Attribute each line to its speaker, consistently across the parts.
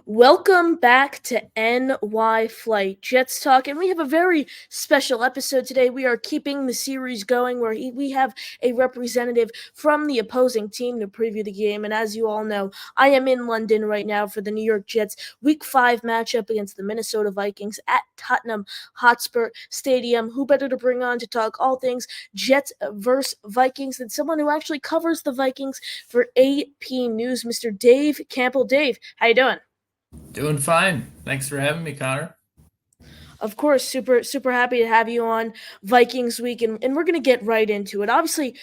Speaker 1: Welcome back to NY Flight Jets Talk, and we have a very special episode today. We are keeping the series going where we have a representative from the opposing team to preview the game. And as you all know, I am in London right now for the New York Jets Week 5 matchup against the Minnesota Vikings at Tottenham Hotspur Stadium. Who better to bring on to talk all things Jets versus Vikings than someone who actually covers the Vikings for AP News, Mr. Dave Campbell. Dave, how you doing?
Speaker 2: Doing fine. Thanks for having me, Connor.
Speaker 1: Of course, super happy to have you on Vikings Week, and we're gonna get right into it. Obviously,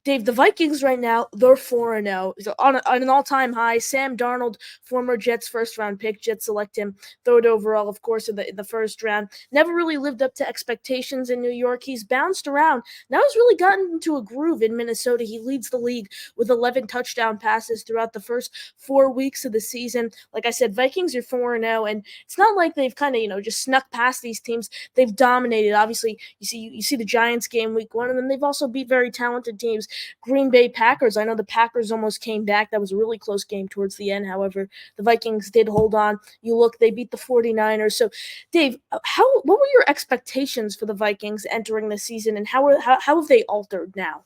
Speaker 1: Dave, the Vikings right now, they're 4-0 on an all-time high. Sam Darnold, former Jets first-round pick, Jets select him third overall, of course, in the first round. Never really lived up to expectations in New York. He's bounced around. Now he's really gotten into a groove in Minnesota. He leads the league with 11 touchdown passes throughout the first 4 weeks of the season. Like I said, Vikings are 4-0, and it's not like they've kind of, just snuck past these teams. They've dominated. Obviously, you see the Giants game week 1, and then they've also beat very talented teams. Green Bay Packers. I know the Packers almost came back. That was a really close game towards the end. However, the Vikings did hold on. You look, they beat the 49ers. So, Dave, what were your expectations for the Vikings entering the season, and how have they altered now?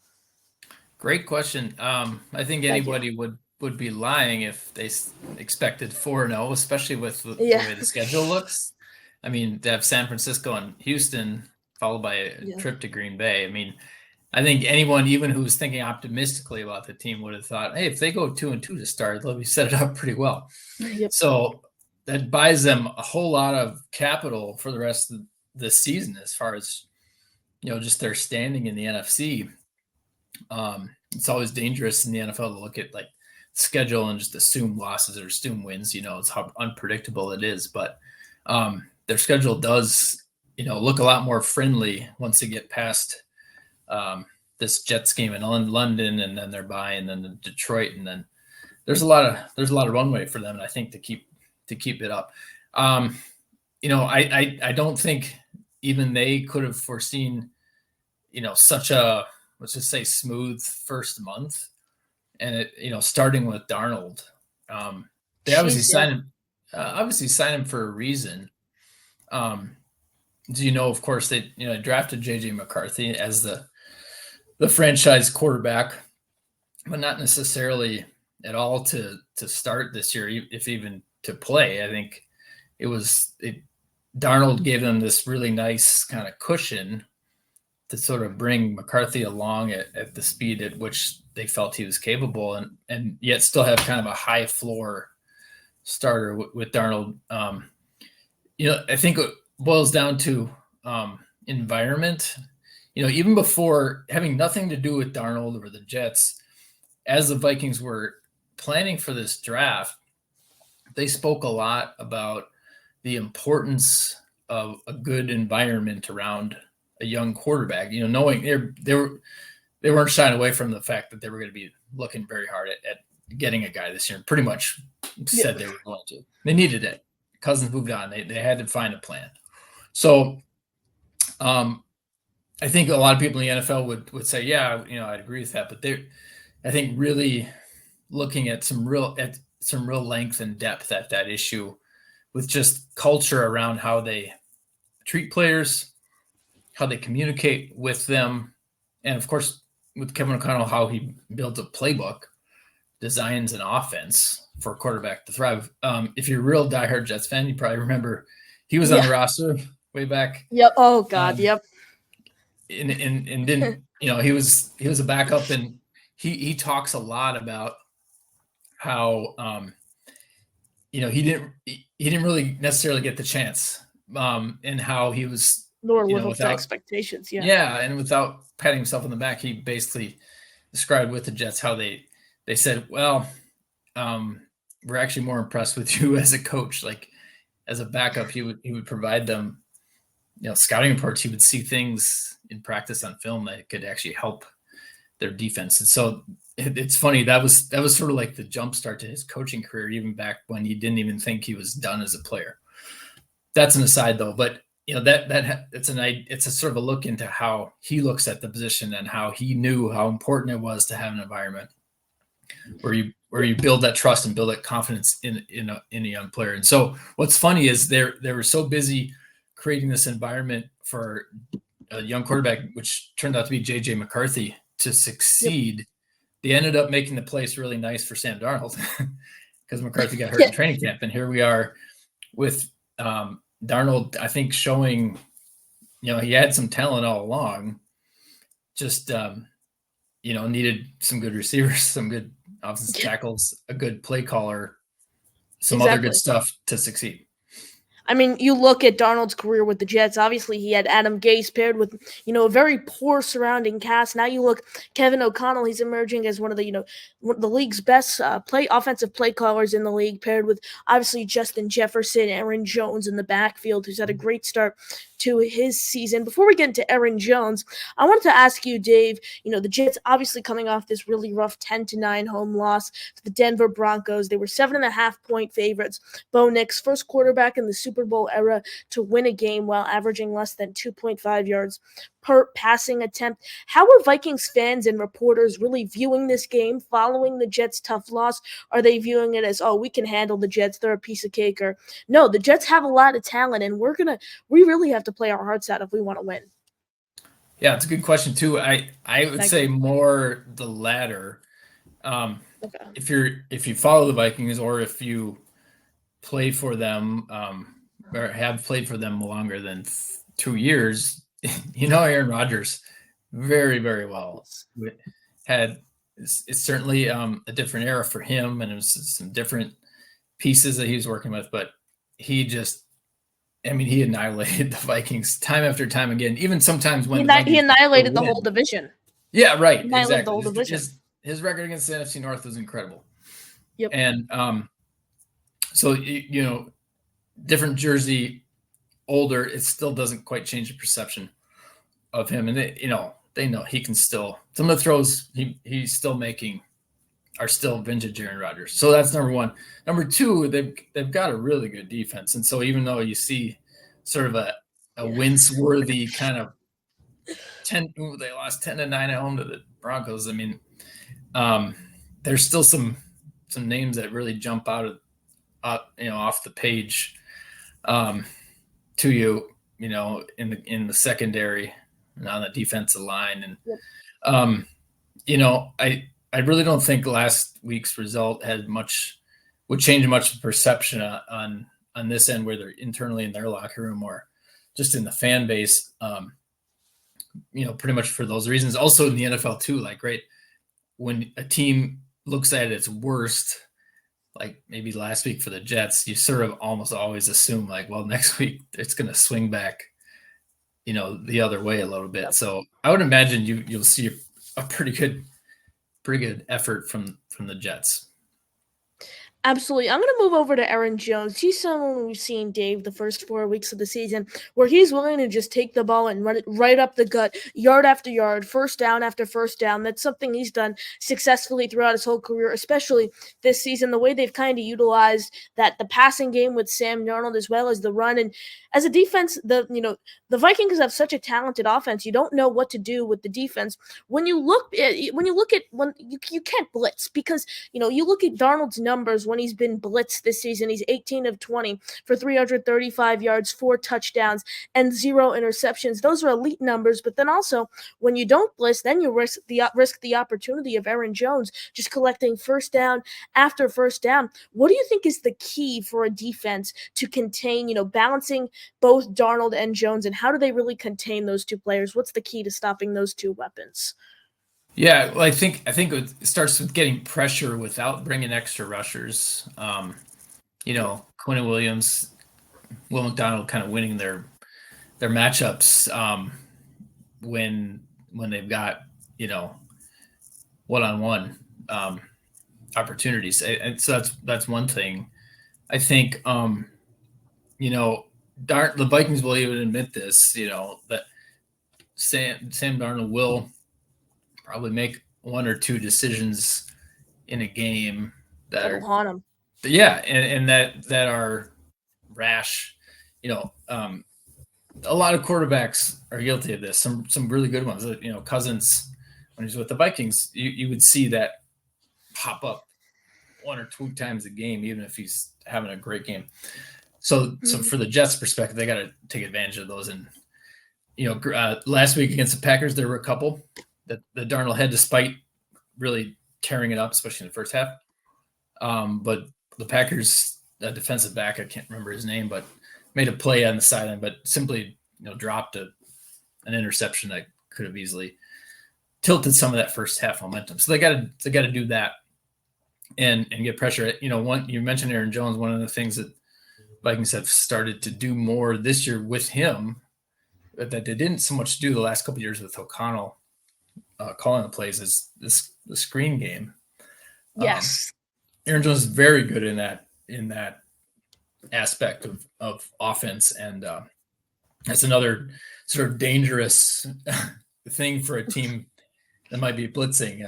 Speaker 2: Great question. I think anybody would be lying if they expected 4-0, especially with the way the schedule looks. I mean, they have San Francisco and Houston, followed by a trip to Green Bay. I mean, I think anyone, even who was thinking optimistically about the team, would have thought, hey, if they go 2-2 to start, they'll be set it up pretty well.
Speaker 1: Yep.
Speaker 2: So that buys them a whole lot of capital for the rest of the season as far as, just their standing in the NFC. It's always dangerous in the NFL to look at like schedule and just assume losses or assume wins. It's how unpredictable it is. But their schedule does, look a lot more friendly once they get past this Jets game in London, and then they're bye, and then Detroit, and then there's a lot of runway for them, I think, to keep it up. I don't think even they could have foreseen, such a, let's just say, smooth first month, and it, starting with Darnold. They obviously signed him for a reason. Of course, they drafted JJ McCarthy as the franchise quarterback, but not necessarily at all to start this year, if even to play. I think Darnold gave them this really nice kind of cushion to sort of bring McCarthy along at the speed at which they felt he was capable, and yet still have kind of a high floor starter with Darnold. I think it boils down to environment. Even before having nothing to do with Darnold or the Jets, as the Vikings were planning for this draft, they spoke a lot about the importance of a good environment around a young quarterback. Knowing they weren't shying away from the fact that they were going to be looking very hard at getting a guy this year. Pretty much said they were going to. They needed it. Cousins moved on. They had to find a plan. So, I think a lot of people in the NFL would say, yeah, I'd agree with that. But I think really looking at some real length and depth at that issue, with just culture around how they treat players, how they communicate with them, and of course with Kevin O'Connell, how he builds a playbook, designs an offense for a quarterback to thrive. If you're a real diehard Jets fan, you probably remember he was on the roster way back.
Speaker 1: Yep. Oh God. Yep.
Speaker 2: And didn't he was a backup, and he talks a lot about how he didn't really necessarily get the chance, and how he was
Speaker 1: without expectations.
Speaker 2: And without patting himself on the back, he basically described with the Jets how they said, well, we're actually more impressed with you as a coach. Like, as a backup, he would provide them scouting reports. He would see things in practice on film that could actually help their defense. And so it's funny, that was sort of like the jump start to his coaching career, even back when he didn't even think he was done as a player. That's an aside though, but it's a sort of a look into how he looks at the position and how he knew how important it was to have an environment. where you build that trust and build that confidence in a young player. And so what's funny is they were so busy creating this environment for a young quarterback, which turned out to be JJ McCarthy, to succeed. Yep. They ended up making the place really nice for Sam Darnold because McCarthy got hurt in training camp. And here we are with Darnold, I think, showing, he had some talent all along, just, needed some good receivers, some good offensive tackles, a good play caller, some other good stuff to succeed.
Speaker 1: I mean, you look at Darnold's career with the Jets. Obviously, he had Adam Gase paired with, a very poor surrounding cast. Now you look, Kevin O'Connell, he's emerging as one of the, one of the league's best offensive play callers in the league, paired with, obviously, Justin Jefferson, Aaron Jones in the backfield, who's had a great start to his season. Before we get into Aaron Jones, I wanted to ask you, Dave, the Jets obviously coming off this really rough 10-9 home loss to the Denver Broncos. They were 7.5-point favorites. Bo Nix, first quarterback in the Super Bowl era to win a game while averaging less than 2.5 yards per passing attempt. How are Vikings fans and reporters really viewing this game following the Jets' tough loss? Are they viewing it as, oh, we can handle the Jets, they're a piece of cake? Or no, the Jets have a lot of talent, and we really have to play our hearts out if we want to win?
Speaker 2: Yeah, it's a good question too. I would say more the latter. Okay. If you follow the Vikings, or if you play for them, or have played for them longer than 2 years, Aaron Rodgers very, very well. It's certainly a different era for him, and it was some different pieces that he was working with, but he annihilated the Vikings time after time again. Even sometimes when
Speaker 1: he annihilated the whole division.
Speaker 2: Yeah, right. Exactly. The whole division. His record against the NFC North was incredible.
Speaker 1: Yep.
Speaker 2: And so different jersey, older, it still doesn't quite change the perception of him. And they know he can still, some of the throws he's still making are still vintage Aaron Rodgers. So that's number one. Number two, they've got a really good defense. And so even though you see sort of a wince-worthy kind of they lost 10-9 at home to the Broncos. I mean, there's still some names that really jump out off the page to you, in the secondary and on the defensive line. And, yep. I really don't think last week's result would change much of the perception on this end, where they're internally in their locker room or just in the fan base, pretty much for those reasons. Also in the NFL too, like, right, when a team looks at its worst, like maybe last week for the Jets, you sort of almost always assume, like, well, next week it's going to swing back, the other way a little bit. Yep. So I would imagine you'll see a pretty good effort from the Jets.
Speaker 1: Absolutely. I'm going to move over to Aaron Jones. He's someone we've seen, Dave, the first 4 weeks of the season, where he's willing to just take the ball and run it right up the gut, yard after yard, first down after first down. That's something he's done successfully throughout his whole career, especially this season, the way they've kind of utilized the passing game with Sam Darnold as well as the run. And as a defense, the Vikings have such a talented offense. You don't know what to do with the defense. When you look at you can't blitz, because you look at Darnold's numbers when he's been blitzed this season. He's 18 of 20 for 335 yards, 4 touchdowns, and 0 interceptions. Those are elite numbers. But then also, when you don't blitz, then you risk the opportunity of Aaron Jones just collecting first down after first down. What do you think is the key for a defense to contain, balancing both Darnold and Jones, and how do they really contain those two players? What's the key to stopping those two weapons?
Speaker 2: Yeah, well, I think it starts with getting pressure without bringing extra rushers. Quinn Williams, Will McDonald kind of winning their matchups when they've got one-on-one opportunities. And so that's one thing. I think the Vikings will even admit this. That Sam Darnold will probably make 1 or 2 decisions in a game that
Speaker 1: will haunt him.
Speaker 2: Yeah, and that are rash. A lot of quarterbacks are guilty of this. Some really good ones. Cousins, when he's with the Vikings, you would see that pop up one or two times a game, even if he's having a great game. So for the Jets' perspective, they got to take advantage of those. And last week against the Packers, there were a couple that Darnold had, despite really tearing it up, especially in the first half. But the Packers defensive back, I can't remember his name, but made a play on the sideline, but simply dropped an interception that could have easily tilted some of that first half momentum. So they got to do that and get pressure. You mentioned Aaron Jones. One of the things that Vikings have started to do more this year with him that they didn't so much do the last couple of years with O'Connell calling the plays is the screen game.
Speaker 1: Yes.
Speaker 2: Aaron Jones is very good in that aspect of offense, and that's another sort of dangerous thing for a team that might be blitzing.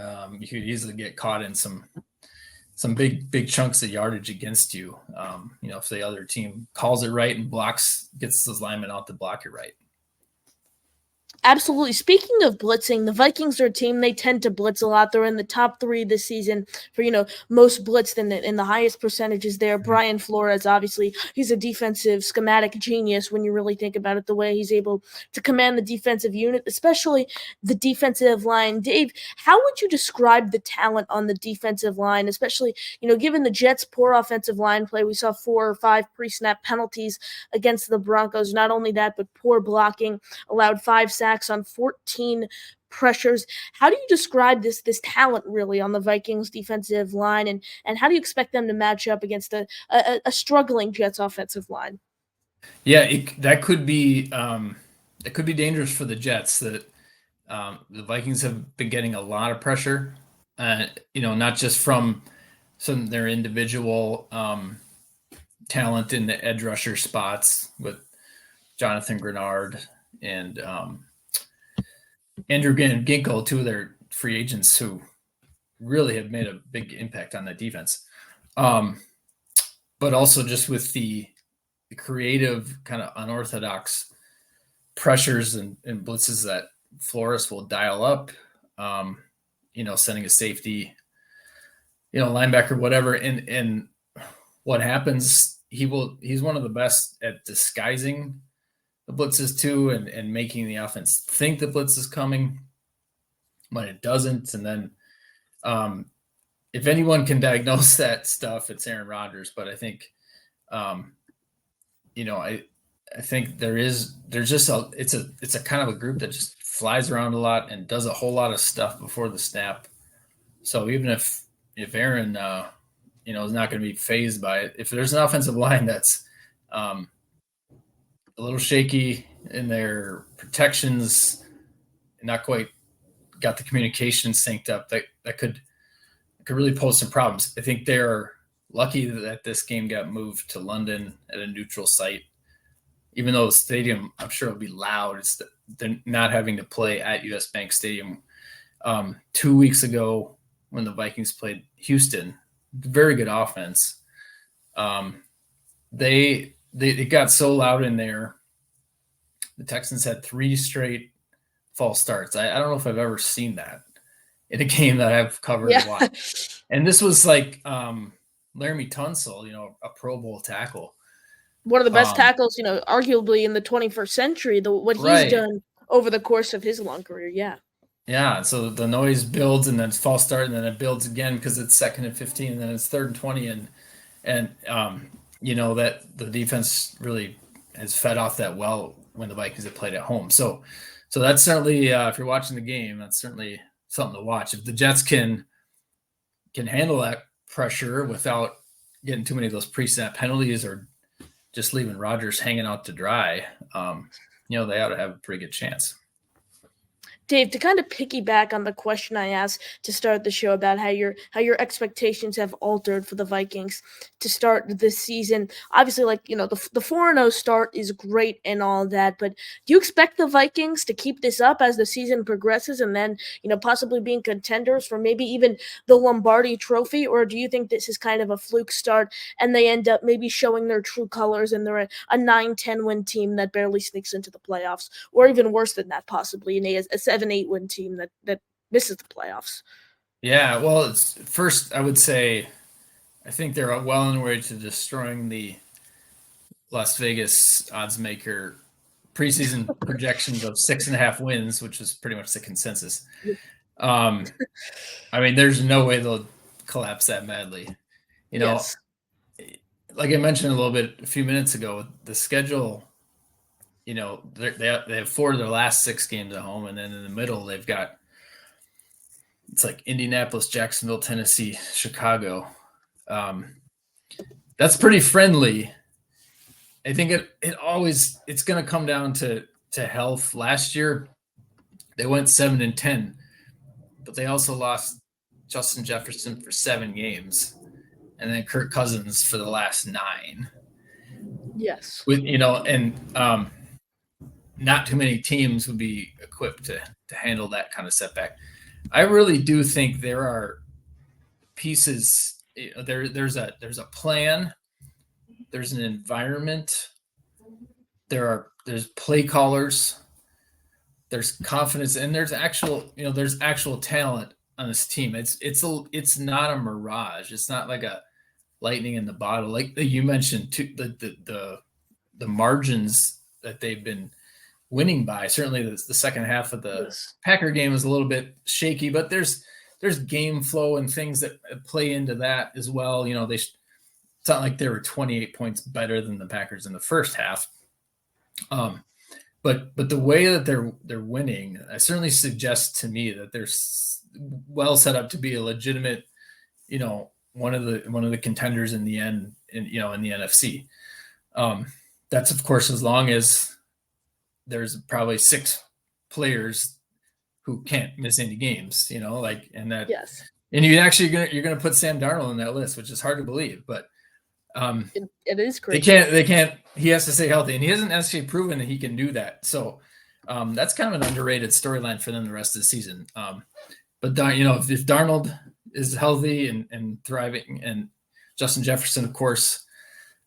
Speaker 2: You could easily get caught in some big chunks of yardage against you. If the other team calls it right and gets those linemen out to block it right.
Speaker 1: Absolutely. Speaking of blitzing, the Vikings are a team, they tend to blitz a lot. They're in the top 3 this season for, most blitzed in the highest percentages there. Brian Flores, obviously, he's a defensive schematic genius when you really think about it, the way he's able to command the defensive unit, especially the defensive line. Dave, how would you describe the talent on the defensive line, especially, given the Jets' poor offensive line play? We saw 4 or 5 pre-snap penalties against the Broncos. Not only that, but poor blocking, allowed 5 sacks on 14 pressures. How do you describe this talent really on the Vikings defensive line, and how do you expect them to match up against a struggling Jets offensive line?
Speaker 2: Yeah, that could be dangerous for the Jets. That the Vikings have been getting a lot of pressure, not just from some of their individual talent in the edge rusher spots with Jonathan Grenard and Andrew Ginkle, 2 of their free agents who really have made a big impact on that defense. But also just with the creative kind of unorthodox pressures and blitzes that Flores will dial up, sending a safety, linebacker, whatever. And what happens, he's one of the best at disguising the blitzes too, and making the offense think the blitz is coming when it doesn't. And then if anyone can diagnose that stuff, it's Aaron Rodgers. But I think, I think there's just it's a kind of a group that just flies around a lot and does a whole lot of stuff before the snap. So even if Aaron, is not going to be fazed by it, if there's an offensive line that's a little shaky in their protections, not quite got the communication synced up, that could really pose some problems. I think they're lucky that this game got moved to London at a neutral site, even though the stadium, I'm sure, will be loud. They're not having to play at US Bank Stadium. 2 weeks ago, when the Vikings played Houston, very good offense, it got so loud in there. The Texans had 3 straight false starts. I don't know if I've ever seen that in a game that I've covered a lot. And this was like Laramie Tunsil, a Pro Bowl tackle.
Speaker 1: One of the best tackles, arguably in the 21st century, what he's done over the course of his long career. Yeah.
Speaker 2: Yeah. So the noise builds, and then it's false start, and then it builds again because it's 2nd and 15, and then it's 3rd and 20. And that the defense really has fed off that well when the Vikings have played at home. So that's certainly, if you're watching the game, that's certainly something to watch. If the Jets can handle that pressure without getting too many of those pre-snap penalties or just leaving Rodgers hanging out to dry, they ought to have a pretty good chance.
Speaker 1: Dave, to kind of piggyback on the question I asked to start the show about how your expectations have altered for the Vikings to start this season. Obviously, the 4-0 start is great and all that, but do you expect the Vikings to keep this up as the season progresses and then, possibly being contenders for maybe even the Lombardi Trophy? Or do you think this is kind of a fluke start and they end up maybe showing their true colors and they're a 9-10 win team that barely sneaks into the playoffs, or even worse than that, possibly a 7-8 win team that misses the playoffs?
Speaker 2: Yeah, well, it's first I would say I think they're well on their way to destroying the Las Vegas odds maker preseason projections of 6.5 wins, which is pretty much the consensus. Um, I mean, there's no way they'll collapse that madly. You know,
Speaker 1: Yes.
Speaker 2: like I mentioned a little bit a few minutes ago, the schedule. They have 4 of their last 6 games at home, and then in the middle they've got it's like Indianapolis, Jacksonville, Tennessee, Chicago. Um, that's pretty friendly. I think it's going to come down to health. Last year they went 7-10, but they also lost Justin Jefferson for 7 games, and then Kirk Cousins for the last 9.
Speaker 1: Yes.
Speaker 2: And not too many teams would be equipped to handle that kind of setback. I really do think there are pieces. There's a plan. There's an environment. There's play callers. There's confidence, and there's actual talent on this team. It's not a mirage. It's not like a lightning in the bottle. Like you mentioned, too, the margins that they've been winning by. Certainly, the second half of the
Speaker 1: Yes.
Speaker 2: Packer game was a little bit shaky, but there's game flow and things that play into that as well. It's not like they were 28 points better than the Packers in the first half. But the way that they're winning, certainly suggests to me that they're well set up to be a legitimate, one of the contenders in the end, in the NFC. That's of course as long as there's probably 6 players who can't miss any games,
Speaker 1: Yes.
Speaker 2: and you're gonna put Sam Darnold in that list, which is hard to believe, but
Speaker 1: It is
Speaker 2: they
Speaker 1: crazy.
Speaker 2: can't. He has to stay healthy, and he hasn't actually proven that he can do that. So that's kind of an underrated storyline for them the rest of the season. But if Darnold is healthy and thriving, and Justin Jefferson, of course,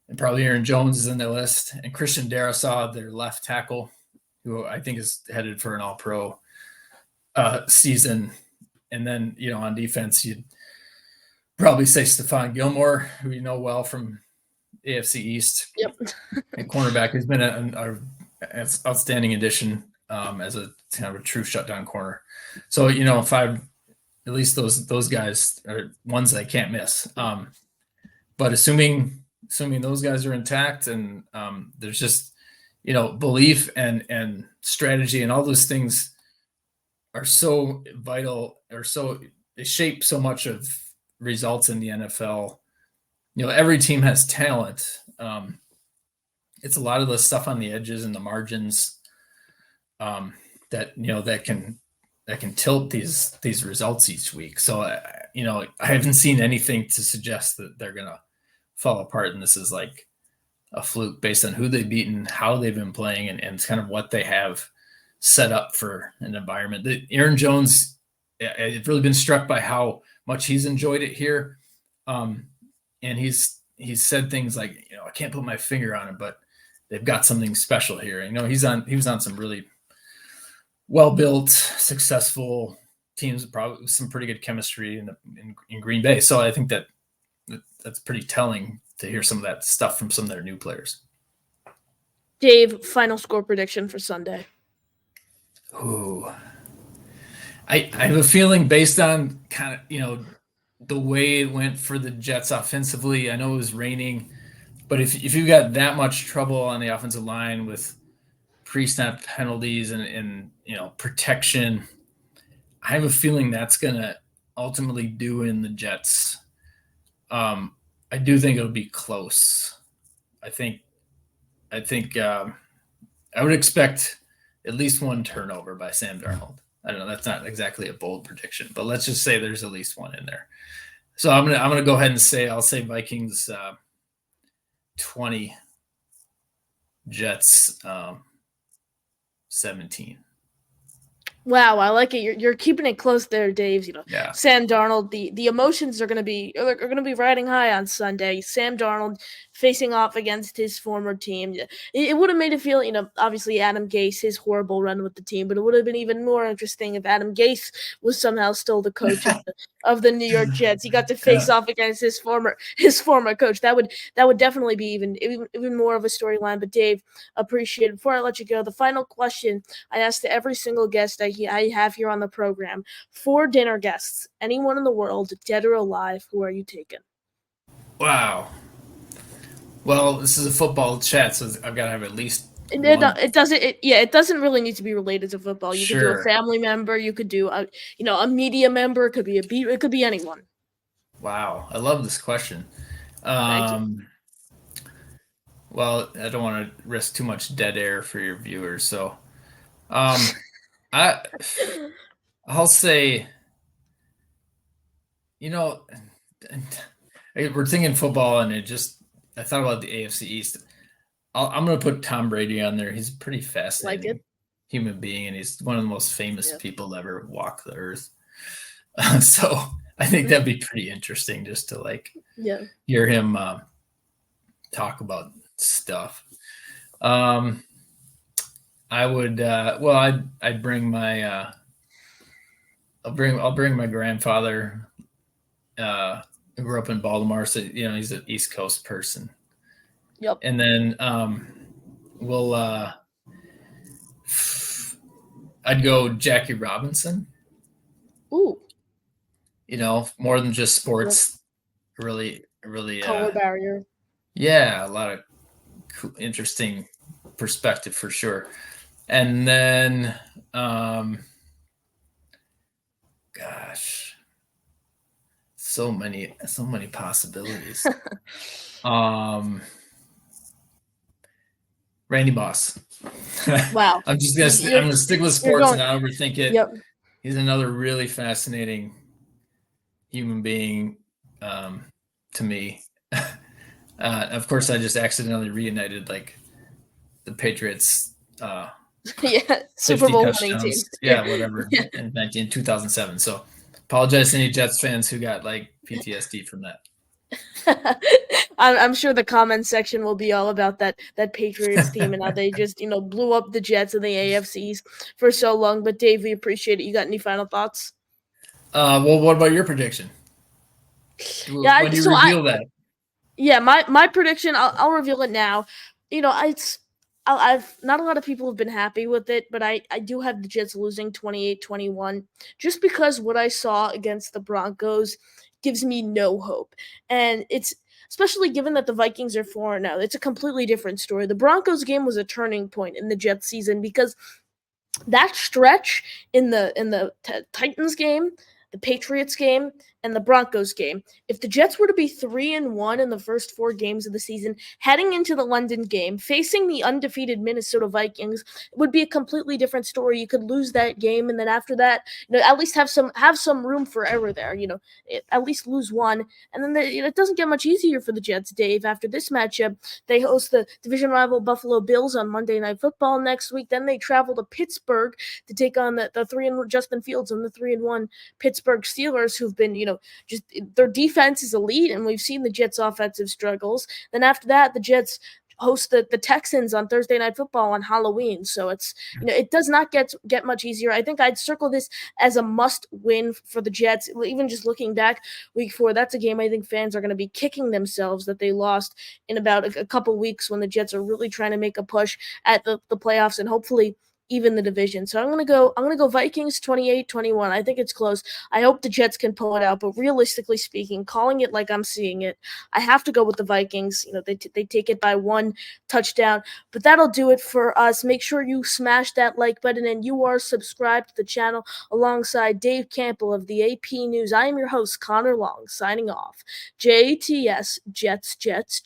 Speaker 2: and probably Aaron Jones is in their list, and Christian Darrisaw, their left tackle, who I think is headed for an All-Pro season, and then on defense you'd probably say Stephon Gilmore, who you know well from AFC East,
Speaker 1: Yep.
Speaker 2: and cornerback, who's been an outstanding addition as a kind of a true shutdown corner. So if at least those guys are ones that I can't miss. But assuming those guys are intact, and there's just belief and strategy and all those things are so vital, or so they shape so much of results in the NFL. Every team has talent. It's a lot of the stuff on the edges and the margins that that can tilt these results each week. So I haven't seen anything to suggest that they're gonna fall apart, and this is like a fluke based on who they've beaten, how they've been playing, and kind of what they have set up for an environment. Aaron Jones, I've really been struck by how much he's enjoyed it here. And he's said things like, I can't put my finger on it, but they've got something special here. He was on some really well-built, successful teams, probably with some pretty good chemistry in Green Bay. So I think that's pretty telling to hear some of that stuff from some of their new players.
Speaker 1: Dave, final score prediction for Sunday.
Speaker 2: Ooh. I have a feeling, based on kind of, the way it went for the Jets offensively. I know it was raining, but if you've got that much trouble on the offensive line with pre-snap penalties and protection, I have a feeling that's going to ultimately do in the Jets. I do think it'll be close. I think I would expect at least one turnover by Sam Darnold. I don't know. That's not exactly a bold prediction, but let's just say there's at least one in there. So I'm gonna go ahead and I'll say Vikings 20, Jets 17.
Speaker 1: Wow, I like it. You're keeping it close there, Dave.
Speaker 2: Yeah.
Speaker 1: Sam Darnold. The emotions are gonna be riding high on Sunday. Sam Darnold facing off against his former team. It would have made it feel, obviously Adam Gase, his horrible run with the team, but it would have been even more interesting if Adam Gase was somehow still the coach of the New York Jets. He got to face
Speaker 2: Yeah.
Speaker 1: off against his former coach. That would definitely be even more of a storyline. But Dave, appreciate it. Before I let you go, the final question I ask to every single guest I have here on the program. 4 dinner guests, anyone in the world, dead or alive, who are you taking?
Speaker 2: Wow. Well, this is a football chat, so I've got to have at least
Speaker 1: It, it,
Speaker 2: one.
Speaker 1: it doesn't. It doesn't really need to be related to football. You could do a
Speaker 2: Sure.
Speaker 1: family member. You could do a media member. It could be It could be anyone.
Speaker 2: Wow. I love this question.
Speaker 1: Thank you.
Speaker 2: Um, well, I don't want to risk too much dead air for your viewers, so um, I I'll say, you know, we're thinking football, and I thought about the AFC East. I'm going to put Tom Brady on there. He's a pretty
Speaker 1: Like it.
Speaker 2: fascinating human being, and he's one of the most famous
Speaker 1: Yeah.
Speaker 2: people to ever walk the earth. So I think that'd be pretty interesting just to like
Speaker 1: Yeah.
Speaker 2: hear him talk about stuff. Um, I would well, I'd bring my I'll bring my grandfather who grew up in Baltimore, so he's an East Coast person.
Speaker 1: Yep.
Speaker 2: And then we'll I'd go Jackie Robinson.
Speaker 1: Ooh.
Speaker 2: More than just
Speaker 1: Yep.
Speaker 2: sports. Really,
Speaker 1: Color barrier.
Speaker 2: yeah, a lot of cool, interesting perspective for sure. And then, gosh, so many possibilities. Um, Randy Moss.
Speaker 1: Wow.
Speaker 2: I'm gonna stick with
Speaker 1: You're
Speaker 2: sports and
Speaker 1: going.
Speaker 2: not overthink it.
Speaker 1: Yep.
Speaker 2: He's another really fascinating human being to me. Of course, I just accidentally reunited like the Patriots
Speaker 1: Yeah. Super
Speaker 2: 50
Speaker 1: Bowl winning
Speaker 2: touchdowns.
Speaker 1: teams. Yeah.
Speaker 2: Yeah, whatever,
Speaker 1: Yeah.
Speaker 2: in 2007. So apologize to any Jets fans who got like PTSD from that.
Speaker 1: I'm sure the comment section will be all about that Patriots team and how they just blew up the Jets and the AFCs for so long. But Dave, we appreciate it. You got any final thoughts?
Speaker 2: Well, what about your prediction?
Speaker 1: Yeah.
Speaker 2: When do you reveal that?
Speaker 1: My prediction. I'll reveal it now. I've not a lot of people have been happy with it, but I do have the Jets losing 28-21 just because what I saw against the Broncos gives me no hope. And it's especially given that the Vikings are 4 now. It's a completely different story. The Broncos game was a turning point in the Jets season because that stretch in the Titans game, the Patriots game, and the Broncos game, if the Jets were to be 3-1 in the first 4 games of the season, heading into the London game, facing the undefeated Minnesota Vikings, it would be a completely different story. You could lose that game, and then after that, at least have some room for error there. At least lose one, and then it doesn't get much easier for the Jets, Dave. After this matchup, they host the division rival Buffalo Bills on Monday Night Football next week. Then they travel to Pittsburgh to take on the 3-1 Justin Fields and the 3-1 Pittsburgh Steelers, who've been, just their defense is elite, and we've seen the Jets' offensive struggles. Then after that, the Jets host the Texans on Thursday Night Football on Halloween. So it does not get much easier. I think I'd circle this as a must win for the Jets. Even just looking back, week 4, that's a game I think fans are going to be kicking themselves that they lost in about a couple weeks when the Jets are really trying to make a push at the playoffs and hopefully even the division. So I'm gonna go Vikings 28-21. I think it's close. I hope the Jets can pull it out, but realistically speaking, calling it like I'm seeing it, I have to go with the Vikings. They take it by 1 touchdown. But that'll do it for us. Make sure you smash that like button and you are subscribed to the channel alongside Dave Campbell of the AP News. I am your host, Connor Long, signing off. JTS Jets Jets Jets.